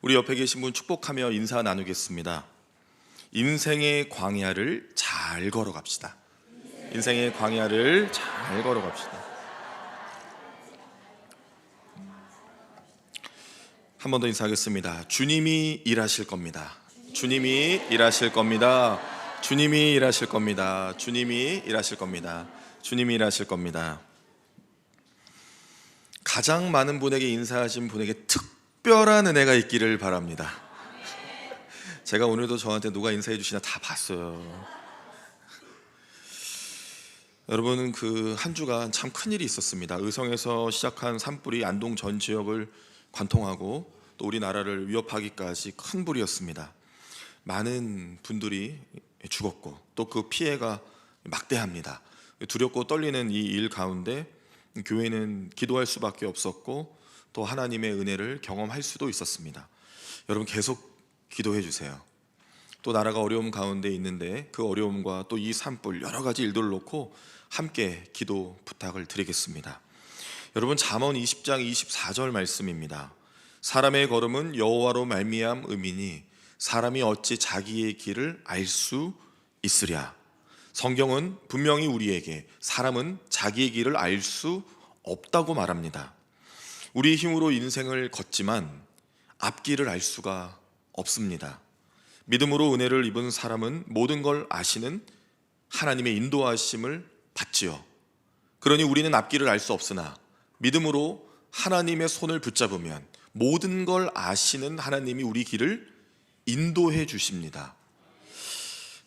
우리 옆에 계신 분 축복하며 인사 나누겠습니다. 인생의 광야를 잘 걸어갑시다. 인생의 광야를 잘 걸어갑시다. 한 번 더 인사하겠습니다. 주님이 일하실 겁니다. 주님이 일하실 겁니다. 주님이 일하실 겁니다. 주님이 일하실 겁니다. 주님이 일하실 겁니다. 가장 많은 분에게 인사하신 분에게 특별한 은혜가 있기를 바랍니다. 제가 오늘도 저한테 누가 인사해 주시나 다 봤어요. 여러분, 그 한 주간 참 큰일이 있었습니다. 의성에서 시작한 산불이 안동 전 지역을 관통하고 또 우리나라를 위협하기까지 큰 불이었습니다. 많은 분들이 죽었고 또 그 피해가 막대합니다. 두렵고 떨리는 이 일 가운데 교회는 기도할 수밖에 없었고 또 하나님의 은혜를 경험할 수도 있었습니다. 여러분, 계속 기도해 주세요. 또 나라가 어려움 가운데 있는데 그 어려움과 또 이 산불 여러 가지 일들을 놓고 함께 기도 부탁을 드리겠습니다. 여러분, 잠언 20장 24절 말씀입니다. 사람의 걸음은 여호와로 말미암음이니 사람이 어찌 자기의 길을 알 수 있으랴. 성경은 분명히 우리에게 사람은 자기의 길을 알 수 없다고 말합니다. 우리 힘으로 인생을 걷지만 앞길을 알 수가 없습니다. 믿음으로 은혜를 입은 사람은 모든 걸 아시는 하나님의 인도하심을 받지요. 그러니 우리는 앞길을 알 수 없으나 믿음으로 하나님의 손을 붙잡으면 모든 걸 아시는 하나님이 우리 길을 인도해 주십니다.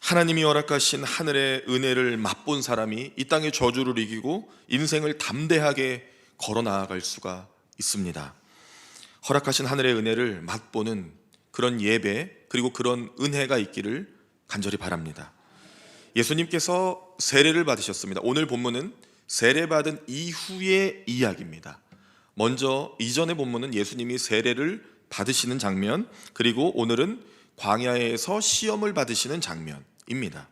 하나님이 허락하신 하늘의 은혜를 맛본 사람이 이 땅의 저주를 이기고 인생을 담대하게 걸어 나아갈 수가 있습니다. 허락하신 하늘의 은혜를 맛보는 그런 예배 그리고 그런 은혜가 있기를 간절히 바랍니다. 예수님께서 세례를 받으셨습니다. 오늘 본문은 세례받은 이후의 이야기입니다. 먼저 이전의 본문은 예수님이 세례를 받으시는 장면, 그리고 오늘은 광야에서 시험을 받으시는 장면입니다.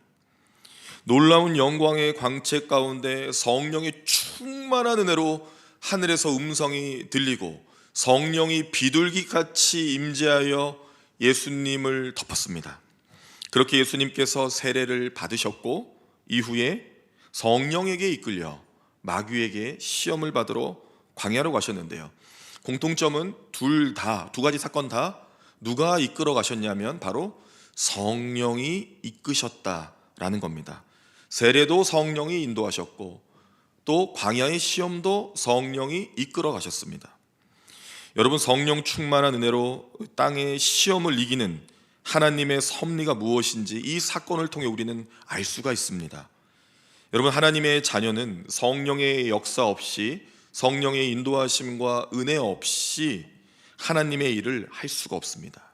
놀라운 영광의 광채 가운데 성령의 충만한 은혜로 하늘에서 음성이 들리고 성령이 비둘기같이 임재하여 예수님을 덮었습니다. 그렇게 예수님께서 세례를 받으셨고 이후에 성령에게 이끌려 마귀에게 시험을 받으러 광야로 가셨는데요. 공통점은 두 가지 사건 다 누가 이끌어 가셨냐면 바로 성령이 이끄셨다라는 겁니다. 세례도 성령이 인도하셨고 또 광야의 시험도 성령이 이끌어 가셨습니다. 여러분, 성령 충만한 은혜로 땅의 시험을 이기는 하나님의 섭리가 무엇인지 이 사건을 통해 우리는 알 수가 있습니다. 여러분, 하나님의 자녀는 성령의 역사 없이, 성령의 인도하심과 은혜 없이 하나님의 일을 할 수가 없습니다.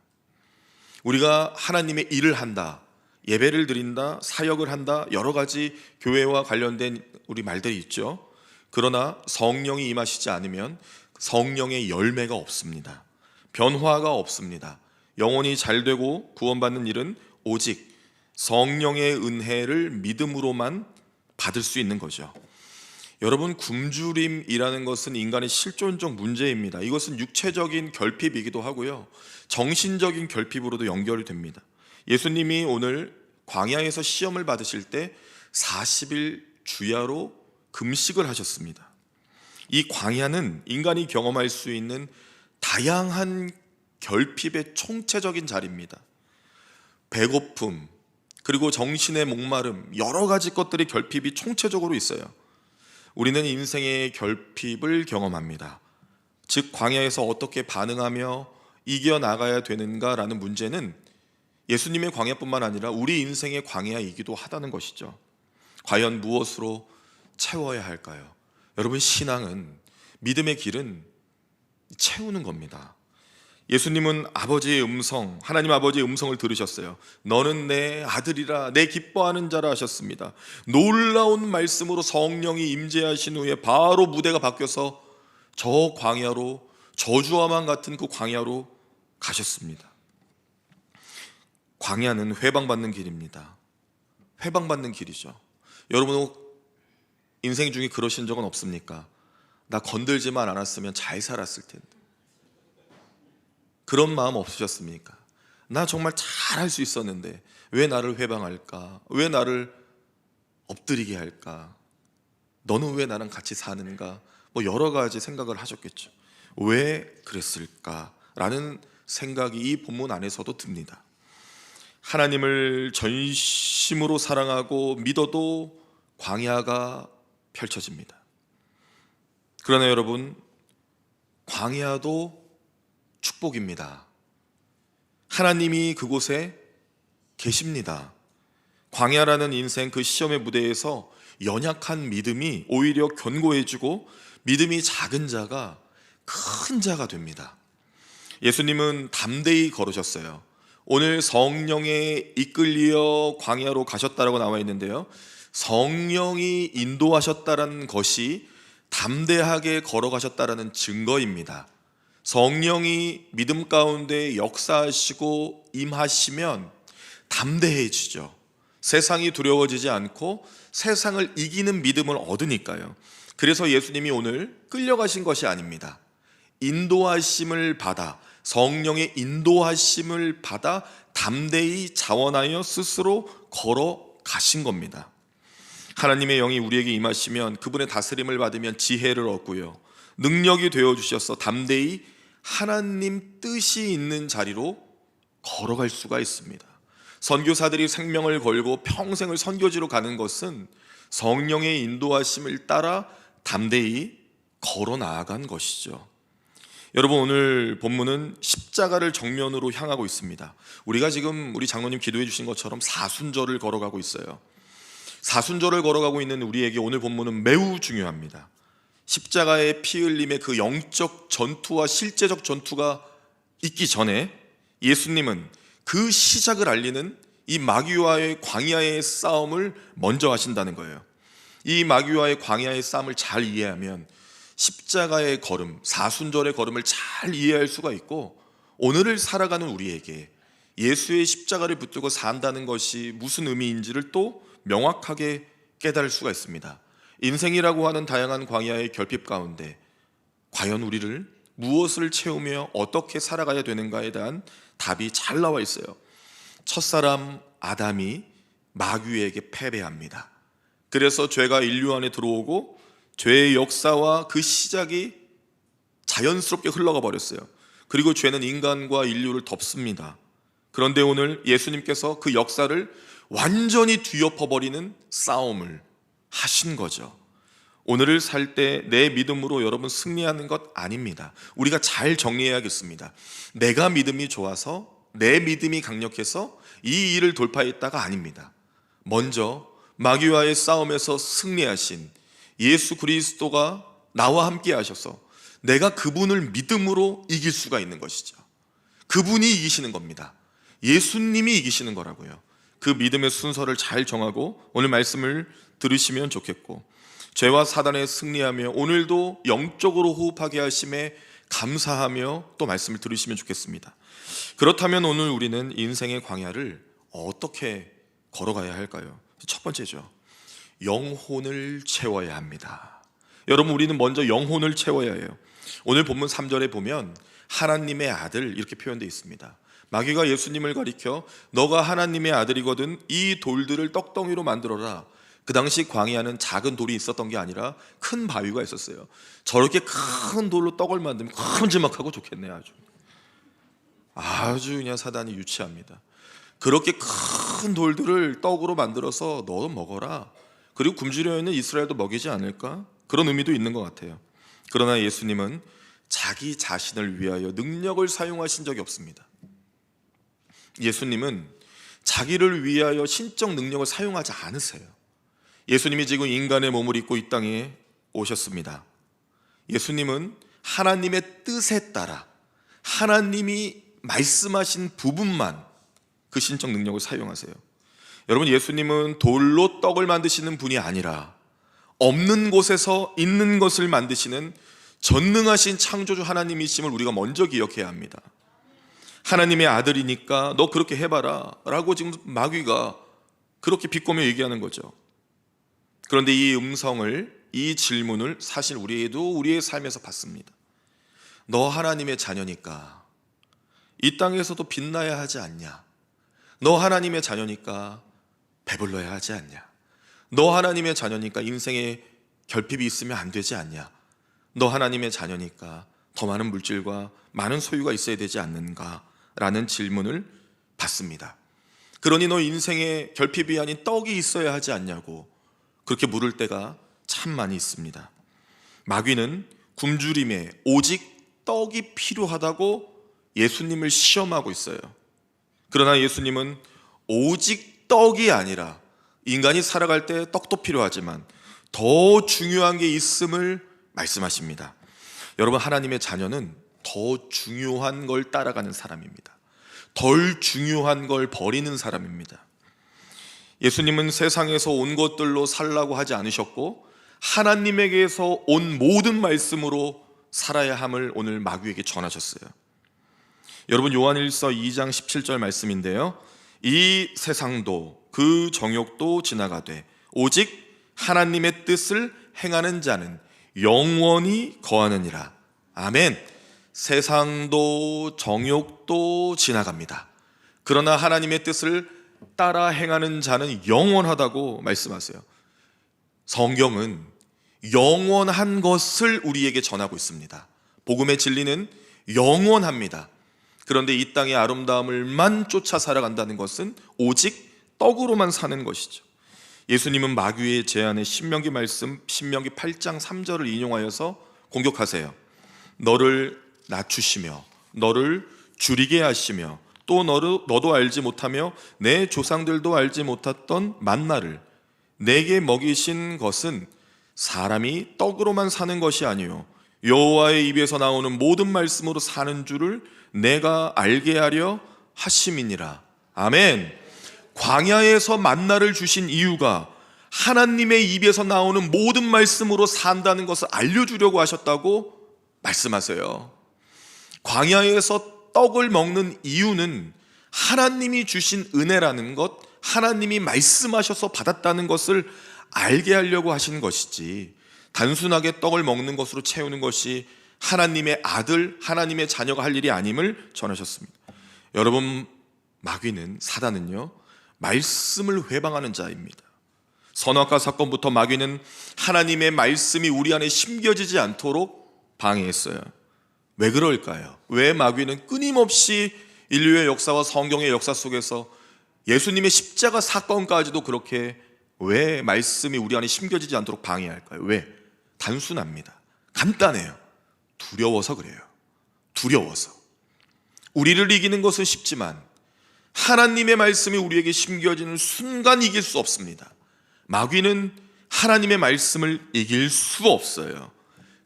우리가 하나님의 일을 한다, 예배를 드린다, 사역을 한다, 여러 가지 교회와 관련된 우리 말들이 있죠. 그러나 성령이 임하시지 않으면 성령의 열매가 없습니다. 변화가 없습니다. 영혼이 잘되고 구원받는 일은 오직 성령의 은혜를 믿음으로만 받을 수 있는 거죠. 여러분, 굶주림이라는 것은 인간의 실존적 문제입니다. 이것은 육체적인 결핍이기도 하고요, 정신적인 결핍으로도 연결됩니다. 예수님이 오늘 광야에서 시험을 받으실 때 40일 주야로 금식을 하셨습니다. 이 광야는 인간이 경험할 수 있는 다양한 결핍의 총체적인 자리입니다. 배고픔, 그리고 정신의 목마름, 여러 가지 것들이 결핍이 총체적으로 있어요. 우리는 인생의 결핍을 경험합니다. 즉, 광야에서 어떻게 반응하며 이겨나가야 되는가라는 문제는 예수님의 광야뿐만 아니라 우리 인생의 광야이기도 하다는 것이죠. 과연 무엇으로 채워야 할까요? 여러분, 신앙은, 믿음의 길은 채우는 겁니다. 예수님은 아버지의 음성, 하나님 아버지의 음성을 들으셨어요. 너는 내 아들이라, 내 기뻐하는 자라 하셨습니다. 놀라운 말씀으로 성령이 임재하신 후에 바로 무대가 바뀌어서 저 광야로, 저주와만 같은 그 광야로 가셨습니다. 광야는 회방받는 길입니다. 회방받는 길이죠. 여러분, 인생 중에 그러신 적은 없습니까? 나 건들지만 않았으면 잘 살았을 텐데. 그런 마음 없으셨습니까? 나 정말 잘할 수 있었는데 왜 나를 회방할까? 왜 나를 엎드리게 할까? 너는 왜 나랑 같이 사는가? 뭐 여러 가지 생각을 하셨겠죠. 왜 그랬을까? 라는 생각이 이 본문 안에서도 듭니다. 하나님을 전심으로 사랑하고 믿어도 광야가 펼쳐집니다. 그러나 여러분, 광야도 축복입니다. 하나님이 그곳에 계십니다. 광야라는 인생 그 시험의 무대에서 연약한 믿음이 오히려 견고해지고 믿음이 작은 자가 큰 자가 됩니다. 예수님은 담대히 걸으셨어요. 오늘 성령에 이끌려 광야로 가셨다라고 나와 있는데요, 성령이 인도하셨다라는 것이 담대하게 걸어가셨다라는 증거입니다. 성령이 믿음 가운데 역사하시고 임하시면 담대해지죠. 세상이 두려워지지 않고 세상을 이기는 믿음을 얻으니까요. 그래서 예수님이 오늘 끌려가신 것이 아닙니다. 인도하심을 받아, 성령의 인도하심을 받아 담대히 자원하여 스스로 걸어가신 겁니다. 하나님의 영이 우리에게 임하시면, 그분의 다스림을 받으면 지혜를 얻고요, 능력이 되어주셔서 담대히 하나님 뜻이 있는 자리로 걸어갈 수가 있습니다. 선교사들이 생명을 걸고 평생을 선교지로 가는 것은 성령의 인도하심을 따라 담대히 걸어 나아간 것이죠. 여러분, 오늘 본문은 십자가를 정면으로 향하고 있습니다. 우리가 지금 우리 장로님 기도해 주신 것처럼 사순절을 걸어가고 있어요. 사순절을 걸어가고 있는 우리에게 오늘 본문은 매우 중요합니다. 십자가의 피 흘림의 그 영적 전투와 실제적 전투가 있기 전에 예수님은 그 시작을 알리는 이 마귀와의 광야의 싸움을 먼저 하신다는 거예요. 이 마귀와의 광야의 싸움을 잘 이해하면 십자가의 걸음, 사순절의 걸음을 잘 이해할 수가 있고, 오늘을 살아가는 우리에게 예수의 십자가를 붙들고 산다는 것이 무슨 의미인지를 또 명확하게 깨달을 수가 있습니다. 인생이라고 하는 다양한 광야의 결핍 가운데 과연 우리를 무엇을 채우며 어떻게 살아가야 되는가에 대한 답이 잘 나와 있어요. 첫사람 아담이 마귀에게 패배합니다. 그래서 죄가 인류 안에 들어오고 죄의 역사와 그 시작이 자연스럽게 흘러가 버렸어요. 그리고 죄는 인간과 인류를 덮습니다. 그런데 오늘 예수님께서 그 역사를 완전히 뒤엎어버리는 싸움을 하신 거죠. 오늘을 살 때 내 믿음으로 여러분 승리하는 것 아닙니다. 우리가 잘 정리해야겠습니다. 내가 믿음이 좋아서, 내 믿음이 강력해서 이 일을 돌파했다가 아닙니다. 먼저 마귀와의 싸움에서 승리하신 예수 그리스도가 나와 함께 하셔서 내가 그분을 믿음으로 이길 수가 있는 것이죠. 그분이 이기시는 겁니다. 예수님이 이기시는 거라고요. 그 믿음의 순서를 잘 정하고 오늘 말씀을 들으시면 좋겠고, 죄와 사단에 승리하며 오늘도 영적으로 호흡하게 하심에 감사하며 또 말씀을 들으시면 좋겠습니다. 그렇다면 오늘 우리는 인생의 광야를 어떻게 걸어가야 할까요? 첫 번째죠, 영혼을 채워야 합니다. 여러분, 우리는 먼저 영혼을 채워야 해요. 오늘 본문 3절에 보면 하나님의 아들 이렇게 표현되어 있습니다. 마귀가 예수님을 가리켜 너가 하나님의 아들이거든 이 돌들을 떡덩이로 만들어라. 그 당시 광야는 작은 돌이 있었던 게 아니라 큰 바위가 있었어요. 저렇게 큰 돌로 떡을 만들면 큼지막하고 좋겠네요. 아주 그냥 사단이 유치합니다. 그렇게 큰 돌들을 떡으로 만들어서 너 먹어라. 그리고 굶주려 있는 이스라엘도 먹이지 않을까? 그런 의미도 있는 것 같아요. 그러나 예수님은 자기 자신을 위하여 능력을 사용하신 적이 없습니다. 예수님은 자기를 위하여 신적 능력을 사용하지 않으세요. 예수님이 지금 인간의 몸을 입고 이 땅에 오셨습니다. 예수님은 하나님의 뜻에 따라 하나님이 말씀하신 부분만 그 신적 능력을 사용하세요. 여러분, 예수님은 돌로 떡을 만드시는 분이 아니라 없는 곳에서 있는 것을 만드시는 전능하신 창조주 하나님이심을 우리가 먼저 기억해야 합니다. 하나님의 아들이니까 너 그렇게 해봐라 라고 지금 마귀가 그렇게 비꼬며 얘기하는 거죠. 그런데 이 음성을, 이 질문을 사실 우리의 삶에서 받습니다. 너 하나님의 자녀니까 이 땅에서도 빛나야 하지 않냐? 너 하나님의 자녀니까 배불러야 하지 않냐? 너 하나님의 자녀니까 인생에 결핍이 있으면 안 되지 않냐? 너 하나님의 자녀니까 더 많은 물질과 많은 소유가 있어야 되지 않는가? 라는 질문을 받습니다. 그러니 너 인생에 결핍이 아닌 떡이 있어야 하지 않냐고 그렇게 물을 때가 참 많이 있습니다. 마귀는 굶주림에 오직 떡이 필요하다고 예수님을 시험하고 있어요. 그러나 예수님은 오직 떡이 아니라 인간이 살아갈 때 떡도 필요하지만 더 중요한 게 있음을 말씀하십니다. 여러분, 하나님의 자녀는 더 중요한 걸 따라가는 사람입니다. 덜 중요한 걸 버리는 사람입니다. 예수님은 세상에서 온 것들로 살라고 하지 않으셨고 하나님에게서 온 모든 말씀으로 살아야 함을 오늘 마귀에게 전하셨어요. 여러분, 요한일서 2장 17절 말씀인데요, 이 세상도 그 정욕도 지나가되 오직 하나님의 뜻을 행하는 자는 영원히 거하느니라. 아멘. 세상도 정욕도 지나갑니다. 그러나 하나님의 뜻을 따라 행하는 자는 영원하다고 말씀하세요. 성경은 영원한 것을 우리에게 전하고 있습니다. 복음의 진리는 영원합니다. 그런데 이 땅의 아름다움을만 쫓아 살아간다는 것은 오직 떡으로만 사는 것이죠. 예수님은 마귀의 제안의 신명기 말씀 신명기 8장 3절을 인용하여서 공격하세요. 너를 낮추시며 너를 줄이게 하시며 또 너도 알지 못하며 내 조상들도 알지 못했던 만나를 내게 먹이신 것은 사람이 떡으로만 사는 것이 아니요 여호와의 입에서 나오는 모든 말씀으로 사는 줄을 내가 알게 하려 하심이니라. 아멘. 광야에서 만나를 주신 이유가 하나님의 입에서 나오는 모든 말씀으로 산다는 것을 알려주려고 하셨다고 말씀하세요. 광야에서 떡을 먹는 이유는 하나님이 주신 은혜라는 것, 하나님이 말씀하셔서 받았다는 것을 알게 하려고 하신 것이지 단순하게 떡을 먹는 것으로 채우는 것이 하나님의 아들, 하나님의 자녀가 할 일이 아님을 전하셨습니다. 여러분, 마귀는, 사단은요, 말씀을 회방하는 자입니다. 선악과 사건부터 마귀는 하나님의 말씀이 우리 안에 심겨지지 않도록 방해했어요. 왜 그럴까요? 왜 마귀는 끊임없이 인류의 역사와 성경의 역사 속에서 예수님의 십자가 사건까지도 그렇게 왜 말씀이 우리 안에 심겨지지 않도록 방해할까요? 왜? 단순합니다. 간단해요. 두려워서 그래요. 두려워서. 우리를 이기는 것은 쉽지만 하나님의 말씀이 우리에게 심겨지는 순간 이길 수 없습니다. 마귀는 하나님의 말씀을 이길 수 없어요.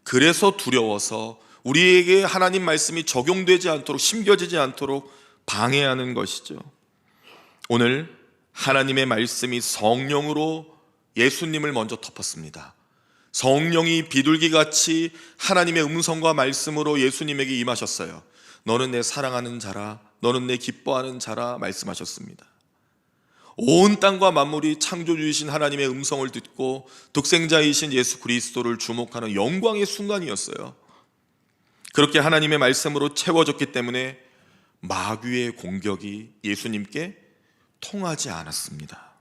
그래서 두려워서 우리에게 하나님 말씀이 적용되지 않도록, 심겨지지 않도록 방해하는 것이죠. 오늘 하나님의 말씀이 성령으로 예수님을 먼저 덮었습니다. 성령이 비둘기같이 하나님의 음성과 말씀으로 예수님에게 임하셨어요. 너는 내 사랑하는 자라, 너는 내 기뻐하는 자라 말씀하셨습니다. 온 땅과 만물이 창조주이신 하나님의 음성을 듣고 독생자이신 예수 그리스도를 주목하는 영광의 순간이었어요. 그렇게 하나님의 말씀으로 채워졌기 때문에 마귀의 공격이 예수님께 통하지 않았습니다.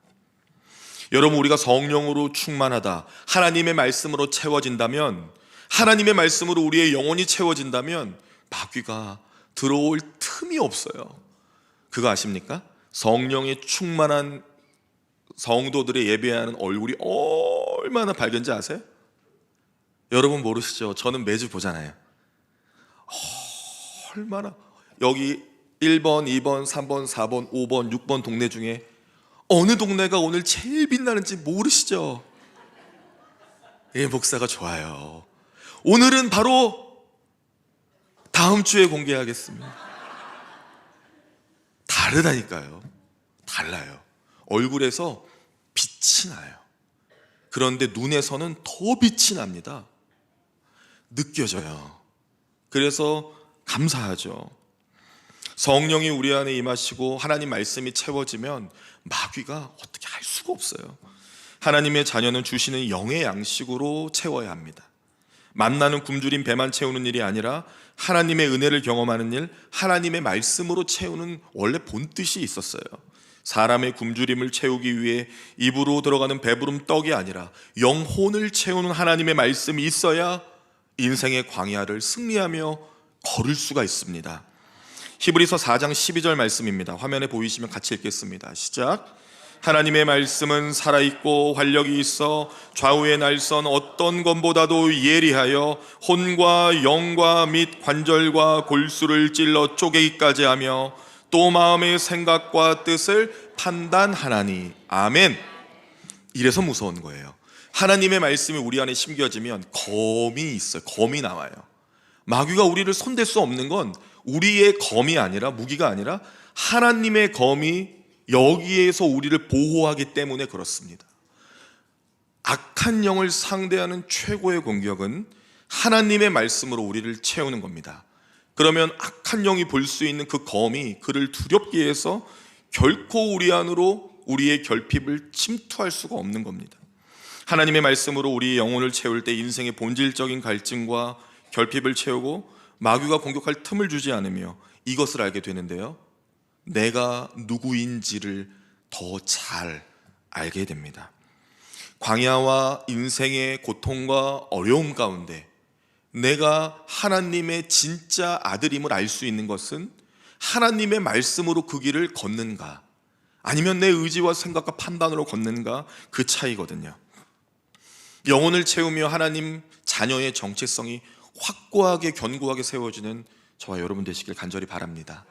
여러분, 우리가 성령으로 충만하다, 하나님의 말씀으로 채워진다면, 하나님의 말씀으로 우리의 영혼이 채워진다면 마귀가 들어올 틈이 없어요. 그거 아십니까? 성령이 충만한 성도들의 예배하는 얼굴이 얼마나 밝은지 아세요? 여러분 모르시죠? 저는 매주 보잖아요. 얼마나 여기 1번, 2번, 3번, 4번, 5번, 6번 동네 중에 어느 동네가 오늘 제일 빛나는지 모르시죠? 예, 목사가 좋아요. 오늘은 바로 다음 주에 공개하겠습니다. 다르다니까요. 달라요. 얼굴에서 빛이 나요. 그런데 눈에서는 더 빛이 납니다. 느껴져요. 그래서 감사하죠. 성령이 우리 안에 임하시고 하나님 말씀이 채워지면 마귀가 어떻게 할 수가 없어요. 하나님의 자녀는 주시는 영의 양식으로 채워야 합니다. 만나는 굶주린 배만 채우는 일이 아니라 하나님의 은혜를 경험하는 일, 하나님의 말씀으로 채우는 원래 본뜻이 있었어요. 사람의 굶주림을 채우기 위해 입으로 들어가는 배부름 떡이 아니라 영혼을 채우는 하나님의 말씀이 있어야 인생의 광야를 승리하며 걸을 수가 있습니다. 히브리서 4장 12절 말씀입니다. 화면에 보이시면 같이 읽겠습니다. 시작. 하나님의 말씀은 살아있고 활력이 있어 좌우의 날선 어떤 것보다도 예리하여 혼과 영과 및 관절과 골수를 찔러 쪼개기까지 하며 또 마음의 생각과 뜻을 판단하나니. 아멘. 이래서 무서운 거예요. 하나님의 말씀이 우리 안에 심겨지면 검이 있어요. 검이 나와요. 마귀가 우리를 손댈 수 없는 건 우리의 검이 아니라, 무기가 아니라 하나님의 검이 여기에서 우리를 보호하기 때문에 그렇습니다. 악한 영을 상대하는 최고의 공격은 하나님의 말씀으로 우리를 채우는 겁니다. 그러면 악한 영이 볼 수 있는 그 검이 그를 두렵게 해서 결코 우리 안으로 우리의 결핍을 침투할 수가 없는 겁니다. 하나님의 말씀으로 우리의 영혼을 채울 때 인생의 본질적인 갈증과 결핍을 채우고 마귀가 공격할 틈을 주지 않으며 이것을 알게 되는데요, 내가 누구인지를 더 잘 알게 됩니다. 광야와 인생의 고통과 어려움 가운데 내가 하나님의 진짜 아들임을 알 수 있는 것은 하나님의 말씀으로 그 길을 걷는가, 아니면 내 의지와 생각과 판단으로 걷는가, 그 차이거든요. 영혼을 채우며 하나님 자녀의 정체성이 확고하게 견고하게 세워지는 저와 여러분 되시길 간절히 바랍니다.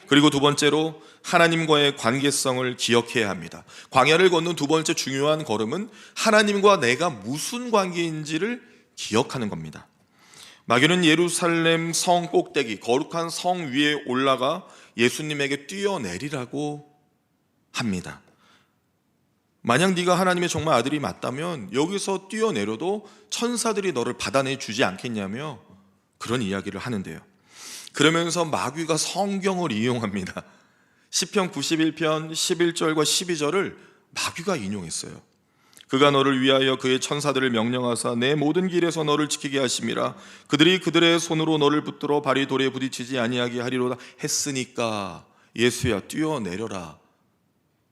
그리고 두 번째로 하나님과의 관계성을 기억해야 합니다. 광야를 걷는 두 번째 중요한 걸음은 하나님과 내가 무슨 관계인지를 기억하는 겁니다. 마귀는 예루살렘 성 꼭대기, 거룩한 성 위에 올라가 예수님에게 뛰어내리라고 합니다. 만약 네가 하나님의 정말 아들이 맞다면 여기서 뛰어내려도 천사들이 너를 받아내 주지 않겠냐며 그런 이야기를 하는데요. 그러면서 마귀가 성경을 이용합니다. 시편 91편 11절과 12절을 마귀가 인용했어요. 그가 너를 위하여 그의 천사들을 명령하사 내 모든 길에서 너를 지키게 하심이라. 그들이 그들의 손으로 너를 붙들어 발이 돌에 부딪히지 아니하게 하리로다 했으니까 예수야 뛰어내려라.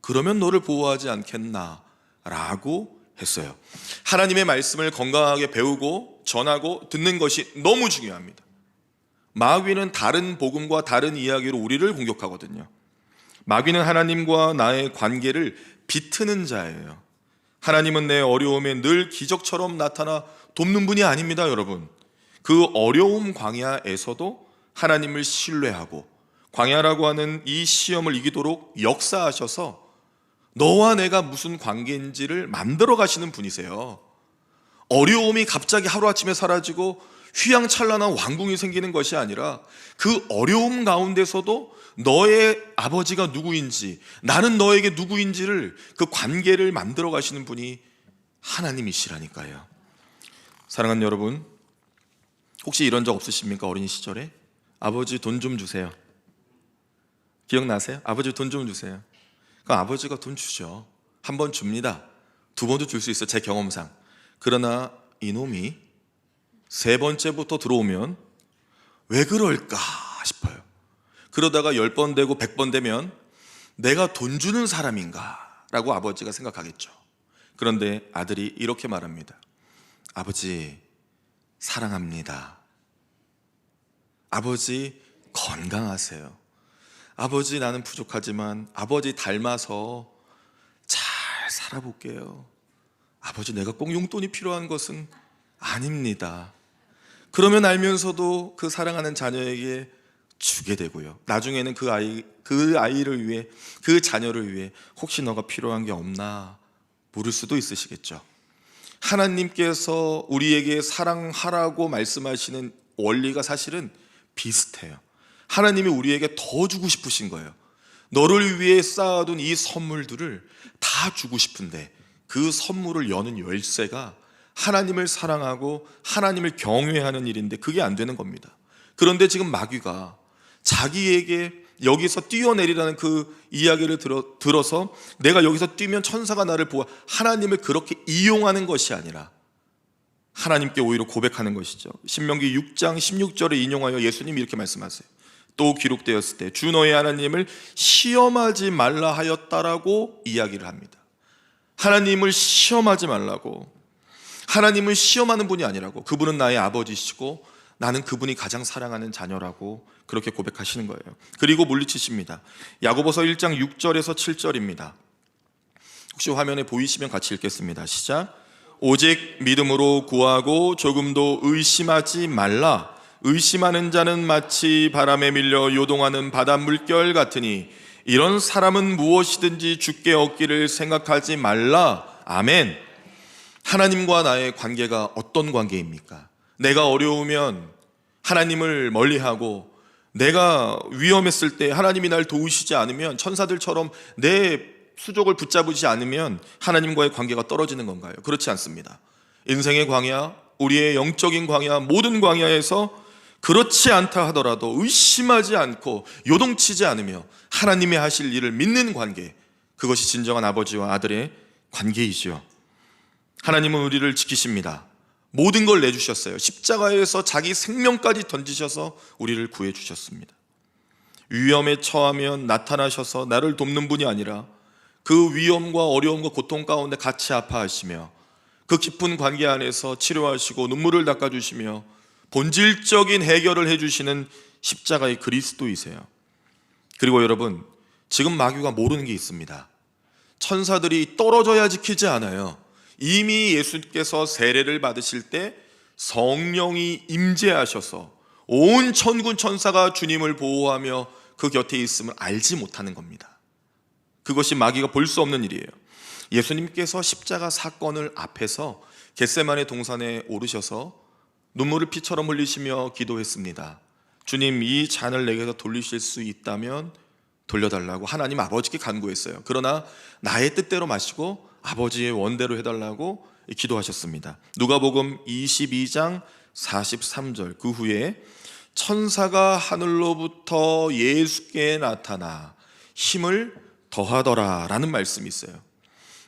그러면 너를 보호하지 않겠나 라고 했어요. 하나님의 말씀을 건강하게 배우고 전하고 듣는 것이 너무 중요합니다. 마귀는 다른 복음과 다른 이야기로 우리를 공격하거든요. 마귀는 하나님과 나의 관계를 비트는 자예요. 하나님은 내 어려움에 늘 기적처럼 나타나 돕는 분이 아닙니다, 여러분. 그 어려움 광야에서도 하나님을 신뢰하고 광야라고 하는 이 시험을 이기도록 역사하셔서 너와 내가 무슨 관계인지를 만들어 가시는 분이세요. 어려움이 갑자기 하루아침에 사라지고 휘황찬란한 왕궁이 생기는 것이 아니라 그 어려움 가운데서도 너의 아버지가 누구인지, 나는 너에게 누구인지를, 그 관계를 만들어 가시는 분이 하나님이시라니까요. 사랑하는 여러분, 혹시 이런 적 없으십니까? 어린 시절에 아버지 돈 좀 주세요. 기억나세요? 아버지 돈 좀 주세요. 그럼 아버지가 돈 주죠. 한 번 줍니다. 두 번도 줄 수 있어요, 제 경험상. 그러나 이놈이 세 번째부터 들어오면 왜 그럴까 싶어요. 그러다가 10번 되고 100번 되면 내가 돈 주는 사람인가 라고 아버지가 생각하겠죠. 그런데 아들이 이렇게 말합니다. 아버지 사랑합니다. 아버지 건강하세요. 아버지 나는 부족하지만 아버지 닮아서 잘 살아볼게요. 아버지 내가 꼭 용돈이 필요한 것은 아닙니다. 그러면 알면서도 그 사랑하는 자녀에게 주게 되고요. 나중에는 그 아이를 위해, 그 자녀를 위해 혹시 너가 필요한 게 없나 물을 수도 있으시겠죠. 하나님께서 우리에게 사랑하라고 말씀하시는 원리가 사실은 비슷해요. 하나님이 우리에게 더 주고 싶으신 거예요. 너를 위해 쌓아둔 이 선물들을 다 주고 싶은데 그 선물을 여는 열쇠가 하나님을 사랑하고 하나님을 경외하는 일인데 그게 안 되는 겁니다. 그런데 지금 마귀가 자기에게 여기서 뛰어내리라는 그 이야기를 들어서 내가 여기서 뛰면 천사가 나를 보아, 하나님을 그렇게 이용하는 것이 아니라 하나님께 오히려 고백하는 것이죠. 신명기 6장 16절에 인용하여 예수님이 이렇게 말씀하세요. 또 기록되었을 때 주 너의 하나님을 시험하지 말라 하였다라고 이야기를 합니다. 하나님을 시험하지 말라고. 하나님을 시험하는 분이 아니라고. 그분은 나의 아버지시고 나는 그분이 가장 사랑하는 자녀라고 그렇게 고백하시는 거예요. 그리고 물리치십니다. 야고보서 1장 6절에서 7절입니다. 혹시 화면에 보이시면 같이 읽겠습니다. 시작. 오직 믿음으로 구하고 조금도 의심하지 말라. 의심하는 자는 마치 바람에 밀려 요동하는 바다 물결 같으니 이런 사람은 무엇이든지 주께 얻기를 생각하지 말라. 아멘. 하나님과 나의 관계가 어떤 관계입니까? 내가 어려우면 하나님을 멀리하고, 내가 위험했을 때 하나님이 날 도우시지 않으면, 천사들처럼 내 수족을 붙잡으지 않으면 하나님과의 관계가 떨어지는 건가요? 그렇지 않습니다. 인생의 광야, 우리의 영적인 광야, 모든 광야에서 그렇지 않다 하더라도 의심하지 않고 요동치지 않으며 하나님이 하실 일을 믿는 관계, 그것이 진정한 아버지와 아들의 관계이지요. 하나님은 우리를 지키십니다. 모든 걸 내주셨어요. 십자가에서 자기 생명까지 던지셔서 우리를 구해주셨습니다. 위험에 처하면 나타나셔서 나를 돕는 분이 아니라 그 위험과 어려움과 고통 가운데 같이 아파하시며 그 깊은 관계 안에서 치료하시고 눈물을 닦아주시며 본질적인 해결을 해주시는 십자가의 그리스도이세요. 그리고 여러분, 지금 마귀가 모르는 게 있습니다. 천사들이 떨어져야 지키지 않아요. 이미 예수께서 세례를 받으실 때 성령이 임재하셔서 온 천군 천사가 주님을 보호하며 그 곁에 있음을 알지 못하는 겁니다. 그것이 마귀가 볼 수 없는 일이에요. 예수님께서 십자가 사건을 앞에서 겟세마네 동산에 오르셔서 눈물을 피처럼 흘리시며 기도했습니다. 주님, 이 잔을 내게서 돌리실 수 있다면 돌려달라고 하나님 아버지께 간구했어요. 그러나 나의 뜻대로 마시고 아버지의 원대로 해달라고 기도하셨습니다. 누가복음 22장 43절, 그 후에 천사가 하늘로부터 예수께 나타나 힘을 더하더라 라는 말씀이 있어요.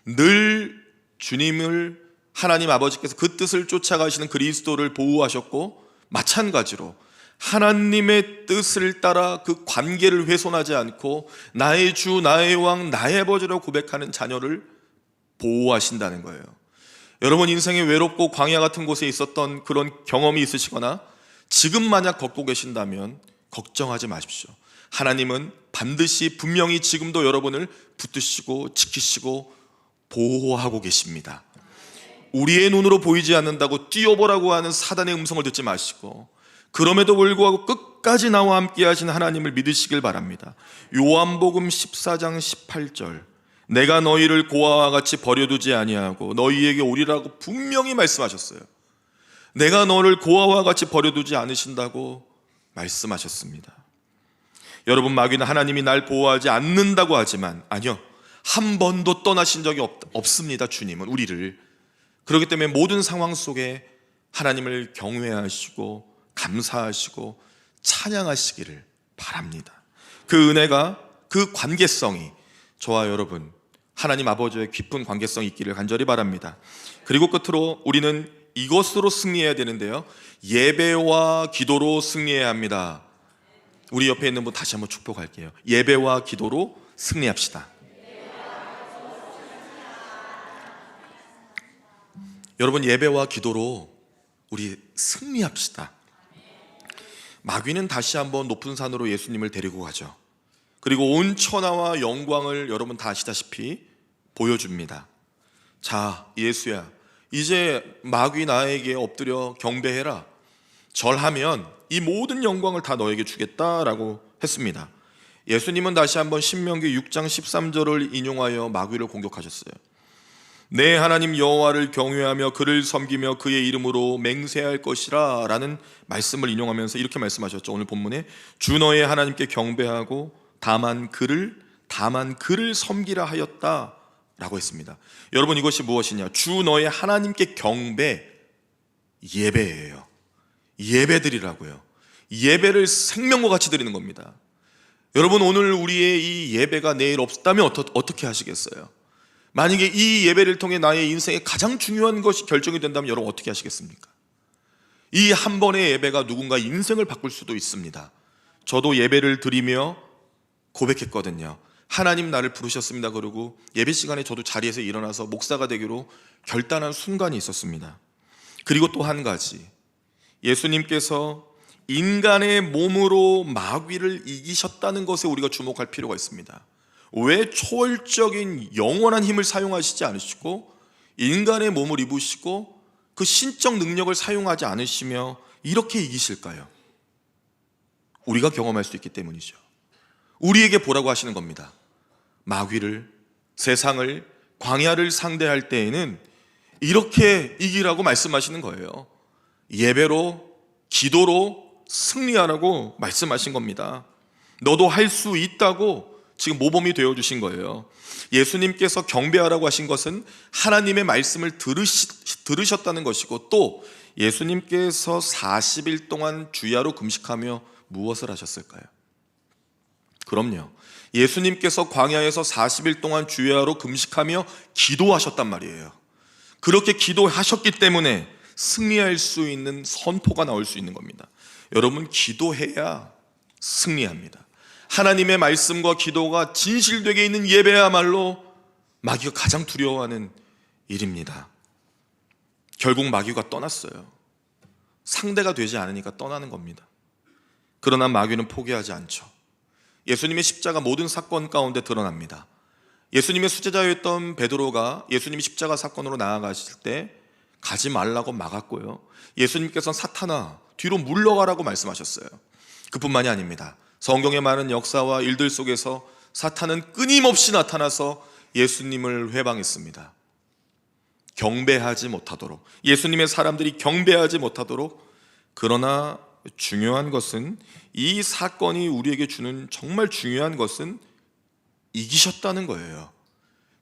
늘 주님을, 하나님 아버지께서 그 뜻을 쫓아가시는 그리스도를 보호하셨고, 마찬가지로 하나님의 뜻을 따라 그 관계를 훼손하지 않고 나의 주, 나의 왕, 나의 아버지라고 고백하는 자녀를 보호하신다는 거예요. 여러분, 인생에 외롭고 광야 같은 곳에 있었던 그런 경험이 있으시거나 지금 만약 걷고 계신다면 걱정하지 마십시오. 하나님은 반드시 분명히 지금도 여러분을 붙드시고 지키시고 보호하고 계십니다. 우리의 눈으로 보이지 않는다고 뛰어보라고 하는 사단의 음성을 듣지 마시고, 그럼에도 불구하고 끝까지 나와 함께 하신 하나님을 믿으시길 바랍니다. 요한복음 14장 18절, 내가 너희를 고아와 같이 버려두지 아니하고 너희에게 오리라고 분명히 말씀하셨어요. 내가 너를 고아와 같이 버려두지 않으신다고 말씀하셨습니다. 여러분, 마귀는 하나님이 날 보호하지 않는다고 하지만 아니요, 한 번도 떠나신 적이 없습니다. 주님은 우리를. 그렇기 때문에 모든 상황 속에 하나님을 경외하시고 감사하시고 찬양하시기를 바랍니다. 그 은혜가, 그 관계성이 저와 여러분, 하나님 아버지의 깊은 관계성이 있기를 간절히 바랍니다. 그리고 끝으로 우리는 이것으로 승리해야 되는데요, 예배와 기도로 승리해야 합니다. 우리 옆에 있는 분 다시 한번 축복할게요. 예배와 기도로 승리합시다. 여러분, 예배와 기도로 우리 승리합시다. 마귀는 다시 한번 높은 산으로 예수님을 데리고 가죠. 그리고 온 천하와 영광을 여러분 다 아시다시피 보여줍니다. 자, 예수야, 이제 마귀 나에게 엎드려 경배해라. 절하면 이 모든 영광을 다 너에게 주겠다라고 했습니다. 예수님은 다시 한번 신명기 6장 13절을 인용하여 마귀를 공격하셨어요. 내 하나님 여호와를 경외하며 그를 섬기며 그의 이름으로 맹세할 것이라 라는 말씀을 인용하면서 이렇게 말씀하셨죠. 오늘 본문에 주 너의 하나님께 경배하고 다만 그를 섬기라 하였다 라고 했습니다. 여러분, 이것이 무엇이냐? 주 너의 하나님께 경배, 예배예요. 예배드리라고요. 예배를 생명과 같이 드리는 겁니다. 여러분, 오늘 우리의 이 예배가 내일 없다면 어떻게 하시겠어요? 만약에 이 예배를 통해 나의 인생에 가장 중요한 것이 결정이 된다면 여러분 어떻게 하시겠습니까? 이 한 번의 예배가 누군가 인생을 바꿀 수도 있습니다. 저도 예배를 드리며 고백했거든요. 하나님 나를 부르셨습니다. 그러고 예배 시간에 저도 자리에서 일어나서 목사가 되기로 결단한 순간이 있었습니다. 그리고 또 한 가지, 예수님께서 인간의 몸으로 마귀를 이기셨다는 것에 우리가 주목할 필요가 있습니다. 왜 초월적인 영원한 힘을 사용하시지 않으시고 인간의 몸을 입으시고 그 신적 능력을 사용하지 않으시며 이렇게 이기실까요? 우리가 경험할 수 있기 때문이죠. 우리에게 보라고 하시는 겁니다. 마귀를, 세상을, 광야를 상대할 때에는 이렇게 이기라고 말씀하시는 거예요. 예배로, 기도로 승리하라고 말씀하신 겁니다. 너도 할 수 있다고 지금 모범이 되어주신 거예요. 예수님께서 경배하라고 하신 것은 하나님의 말씀을 들으셨다는 것이고, 또 예수님께서 40일 동안 주야로 금식하며 무엇을 하셨을까요? 그럼요, 예수님께서 광야에서 40일 동안 주야로 금식하며 기도하셨단 말이에요. 그렇게 기도하셨기 때문에 승리할 수 있는 선포가 나올 수 있는 겁니다. 여러분, 기도해야 승리합니다. 하나님의 말씀과 기도가 진실되게 있는 예배야말로 마귀가 가장 두려워하는 일입니다. 결국 마귀가 떠났어요. 상대가 되지 않으니까 떠나는 겁니다. 그러나 마귀는 포기하지 않죠. 예수님의 십자가 모든 사건 가운데 드러납니다. 예수님의 수제자였던 베드로가 예수님이 십자가 사건으로 나아가실 때 가지 말라고 막았고요, 예수님께서는 사탄아 뒤로 물러가라고 말씀하셨어요. 그뿐만이 아닙니다. 성경의 많은 역사와 일들 속에서 사탄은 끊임없이 나타나서 예수님을 회방했습니다. 경배하지 못하도록, 예수님의 사람들이 경배하지 못하도록. 그러나 중요한 것은, 이 사건이 우리에게 주는 정말 중요한 것은 이기셨다는 거예요.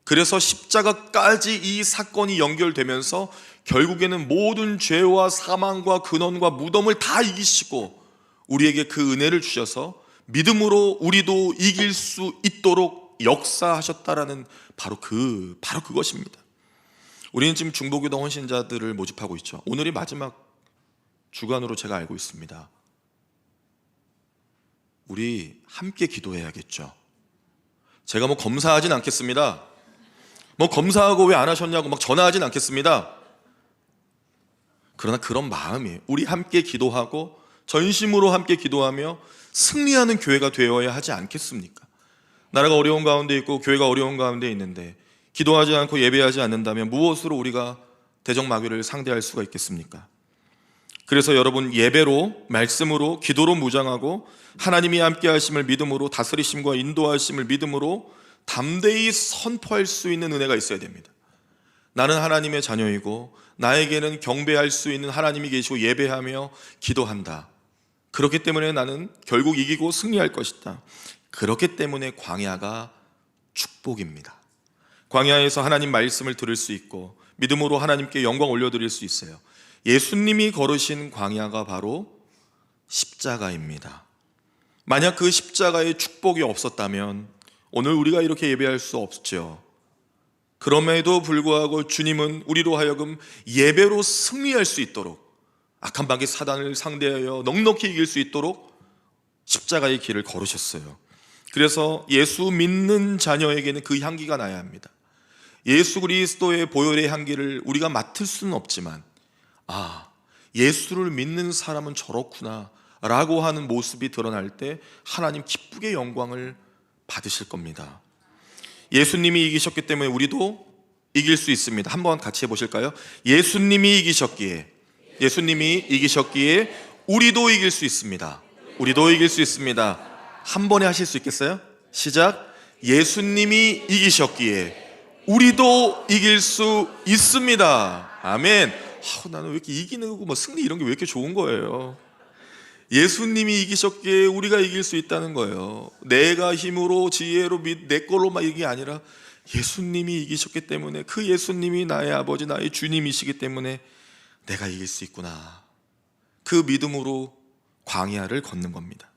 그래서 십자가까지 이 사건이 연결되면서 결국에는 모든 죄와 사망과 근원과 무덤을 다 이기시고 우리에게 그 은혜를 주셔서 믿음으로 우리도 이길 수 있도록 역사하셨다라는 바로 그것입니다. 우리는 지금 중보기도 헌신자들을 모집하고 있죠. 오늘이 마지막 주간으로 제가 알고 있습니다. 우리 함께 기도해야겠죠. 제가 검사하진 않겠습니다. 검사하고 왜 안 하셨냐고 막 전화하진 않겠습니다. 그러나 그런 마음이에요. 우리 함께 기도하고 전심으로 함께 기도하며 승리하는 교회가 되어야 하지 않겠습니까? 나라가 어려운 가운데 있고 교회가 어려운 가운데 있는데 기도하지 않고 예배하지 않는다면 무엇으로 우리가 대적 마귀를 상대할 수가 있겠습니까? 그래서 여러분, 예배로, 말씀으로, 기도로 무장하고 하나님이 함께 하심을 믿음으로, 다스리심과 인도하심을 믿음으로 담대히 선포할 수 있는 은혜가 있어야 됩니다. 나는 하나님의 자녀이고 나에게는 경배할 수 있는 하나님이 계시고 예배하며 기도한다. 그렇기 때문에 나는 결국 이기고 승리할 것이다. 그렇기 때문에 광야가 축복입니다. 광야에서 하나님 말씀을 들을 수 있고 믿음으로 하나님께 영광 올려드릴 수 있어요. 예수님이 걸으신 광야가 바로 십자가입니다. 만약 그 십자가의 축복이 없었다면 오늘 우리가 이렇게 예배할 수 없죠. 그럼에도 불구하고 주님은 우리로 하여금 예배로 승리할 수 있도록, 악한 마귀 사단을 상대하여 넉넉히 이길 수 있도록 십자가의 길을 걸으셨어요. 그래서 예수 믿는 자녀에게는 그 향기가 나야 합니다. 예수 그리스도의 보혈의 향기를 우리가 맡을 수는 없지만, 예수를 믿는 사람은 저렇구나 라고 하는 모습이 드러날 때 하나님 기쁘게 영광을 받으실 겁니다. 예수님이 이기셨기 때문에 우리도 이길 수 있습니다. 한번 같이 해보실까요? 예수님이 이기셨기에 우리도 이길 수 있습니다. 우리도 이길 수 있습니다. 한 번에 하실 수 있겠어요? 시작. 예수님이 이기셨기에 우리도 이길 수 있습니다. 아멘. 나는 왜 이렇게 이기는 거, 승리 이런 게 왜 이렇게 좋은 거예요? 예수님이 이기셨기에 우리가 이길 수 있다는 거예요. 내가 힘으로 지혜로 내 걸로만 이게 아니라 예수님이 이기셨기 때문에, 그 예수님이 나의 아버지, 나의 주님이시기 때문에 내가 이길 수 있구나. 그 믿음으로 광야를 걷는 겁니다.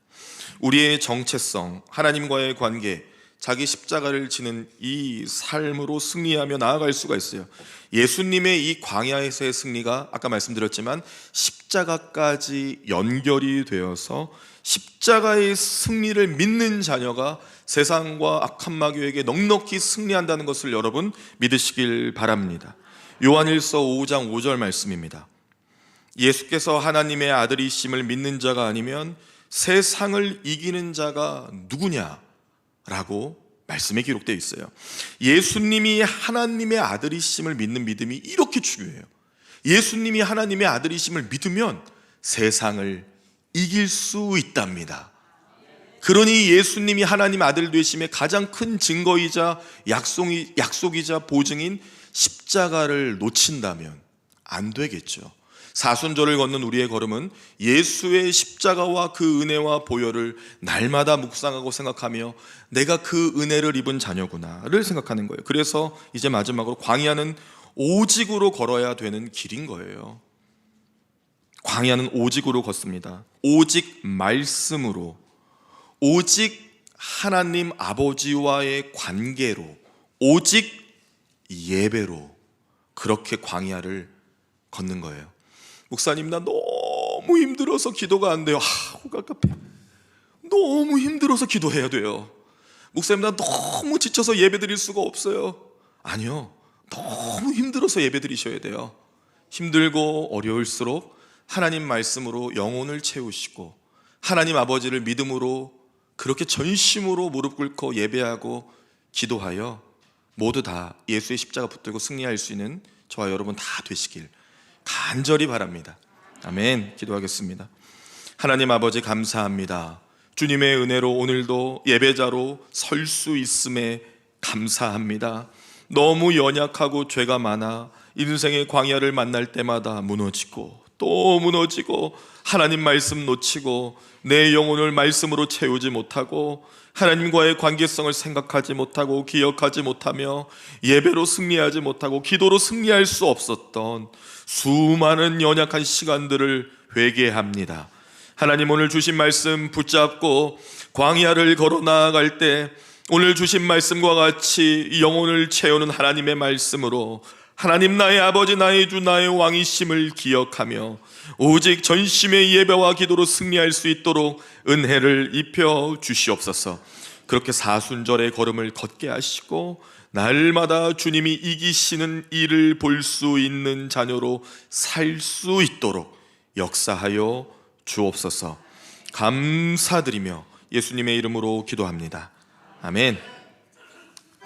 우리의 정체성, 하나님과의 관계, 자기 십자가를 지는 이 삶으로 승리하며 나아갈 수가 있어요. 예수님의 이 광야에서의 승리가 아까 말씀드렸지만 십자가까지 연결이 되어서 십자가의 승리를 믿는 자녀가 세상과 악한 마귀에게 넉넉히 승리한다는 것을 여러분 믿으시길 바랍니다. 요한일서 5장 5절 말씀입니다. 예수께서 하나님의 아들이심을 믿는 자가 아니면 세상을 이기는 자가 누구냐라고 말씀에 기록되어 있어요. 예수님이 하나님의 아들이심을 믿는 믿음이 이렇게 중요해요. 예수님이 하나님의 아들이심을 믿으면 세상을 이길 수 있답니다. 그러니 예수님이 하나님 아들 되심의 가장 큰 증거이자 약속이자 보증인 십자가를 놓친다면 안 되겠죠. 사순절을 걷는 우리의 걸음은 예수의 십자가와 그 은혜와 보혈을 날마다 묵상하고 생각하며 내가 그 은혜를 입은 자녀구나를 생각하는 거예요. 그래서 이제 마지막으로 광야는 오직으로 걸어야 되는 길인 거예요. 광야는 오직으로 걷습니다. 오직 말씀으로, 오직 하나님 아버지와의 관계로, 오직 예배로 그렇게 광야를 걷는 거예요. 목사님, 나 너무 힘들어서 기도가 안 돼요. 갑갑해. 너무 힘들어서 기도해야 돼요. 목사님, 나 너무 지쳐서 예배 드릴 수가 없어요. 아니요, 너무 힘들어서 예배 드리셔야 돼요. 힘들고 어려울수록 하나님 말씀으로 영혼을 채우시고 하나님 아버지를 믿음으로 그렇게 전심으로 무릎 꿇고 예배하고 기도하여 모두 다 예수의 십자가 붙들고 승리할 수 있는 저와 여러분 다 되시길 간절히 바랍니다. 아멘. 기도하겠습니다. 하나님 아버지, 감사합니다. 주님의 은혜로 오늘도 예배자로 설 수 있음에 감사합니다. 너무 연약하고 죄가 많아 인생의 광야를 만날 때마다 무너지고 또 무너지고 하나님 말씀 놓치고 내 영혼을 말씀으로 채우지 못하고 하나님과의 관계성을 생각하지 못하고 기억하지 못하며 예배로 승리하지 못하고 기도로 승리할 수 없었던 수많은 연약한 시간들을 회개합니다. 하나님, 오늘 주신 말씀 붙잡고 광야를 걸어 나아갈 때 오늘 주신 말씀과 같이 영혼을 채우는 하나님의 말씀으로 하나님, 나의 아버지, 나의 주, 나의 왕이심을 기억하며 오직 전심의 예배와 기도로 승리할 수 있도록 은혜를 입혀 주시옵소서. 그렇게 사순절의 걸음을 걷게 하시고 날마다 주님이 이기시는 일을 볼 수 있는 자녀로 살 수 있도록 역사하여 주옵소서. 감사드리며 예수님의 이름으로 기도합니다. 아멘.